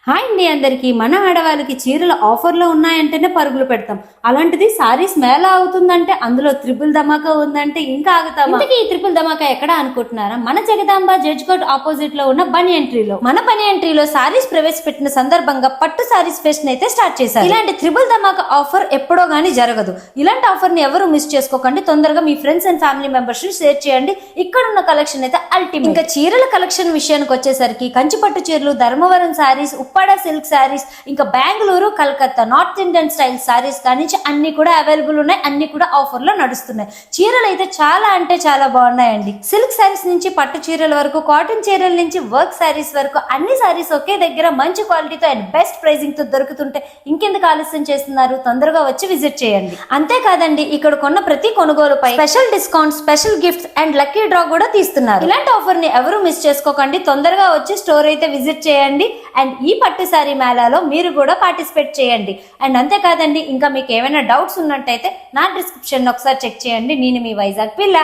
Hi అండి అందరికి. మన ఆడవాళ్ళకి చీరలు ఆఫర్లో ఉన్నాయంటేనే పరుగులు పెడతాం. అలాంటిది సారీస్ మేళా అవుతుందంటే, అందులో త్రిపుల్ ధమాకా ఉందంటే ఇంకా ఆగుతాం. ఇంతకీ ఈ త్రిపుల్ ధమాకా ఎక్కడ అనుకుంటున్నారా? మన జగదాంబ జడ్జ్ కోర్ట్ ఆపోజిట్ లో ఉన్న బని ఎంట్రీలో. మన బని ఎంట్రీలో సారీస్ ప్రవేశపెట్టిన సందర్భంగా పట్టు సారీస్ ఫెస్ట్ అయితే స్టార్ట్ చేశారు. ఇలాంటి త్రిపుల్ ధమాకా ఆఫర్ ఎప్పుడో గానీ జరగదు. ఇలాంటి ఆఫర్ ని ఎవరు మిస్ చేసుకోకండి. తొందరగా మీ ఫ్రెండ్స్ అండ్ ఫ్యామిలీ మెంబర్స్ ని షేర్ చేయండి. ఇక్కడ ఉన్న కలెక్షన్ అయితే అల్టిమేట్. ఇంకా చీరల కలెక్షన్ విషయానికి వచ్చేసరికి కంచిపట్టు చీరలు, ధర్మవరం సారీస్, ఉప్పాడ సిల్క్ సారీస్, ఇంకా Bengaluru, Calcutta north Indian style saris కానీ అన్ని కూడా అవైలబుల్ ఉన్నాయి. అన్ని కూడా ఆఫర్ లో నడుస్తున్నాయి. చీరలు అయితే చాలా అంటే చాలా బాగున్నాయండి. సిల్క్ సారీస్ నుంచి పట్టు చీరల వరకు, కాటన్ చీరల నుంచి వర్క్ సారీస్ వరకు అన్ని సారీస్ ఒకే దగ్గర మంచి క్వాలిటీతో అండ్ బెస్ట్ ప్రైజింగ్ తో దొరుకుతుంటే ఇంకెందుకు ఆలస్యం చేస్తున్నారు? తొందరగా వచ్చి విజిట్ చేయండి. అంతేకాదండి, ఇక్కడ కొన్న ప్రతి కొనుగోలుపై special discount, special gifts and lucky draw కూడా తీస్తున్నారు. ఇలాంటి ఆఫర్ ని ఎవరు మిస్ చేసుకోకండి. తొందరగా వచ్చి స్టోర్ అయితే విజిట్ చేయండి. అండ్ ఈ పట్టు సారీ మేళాలో మీరు కూడా పార్టిసిపేట్ చేయండి. అండ్ అంతేకాదండి, ఇంకా మీకు ఏమైనా డౌట్స్ ఉన్నట్టయితే నా డిస్క్రిప్షన్ ఒకసారి చెక్ చేయండి. నేను మీ వైజాగ్ పిల్ల.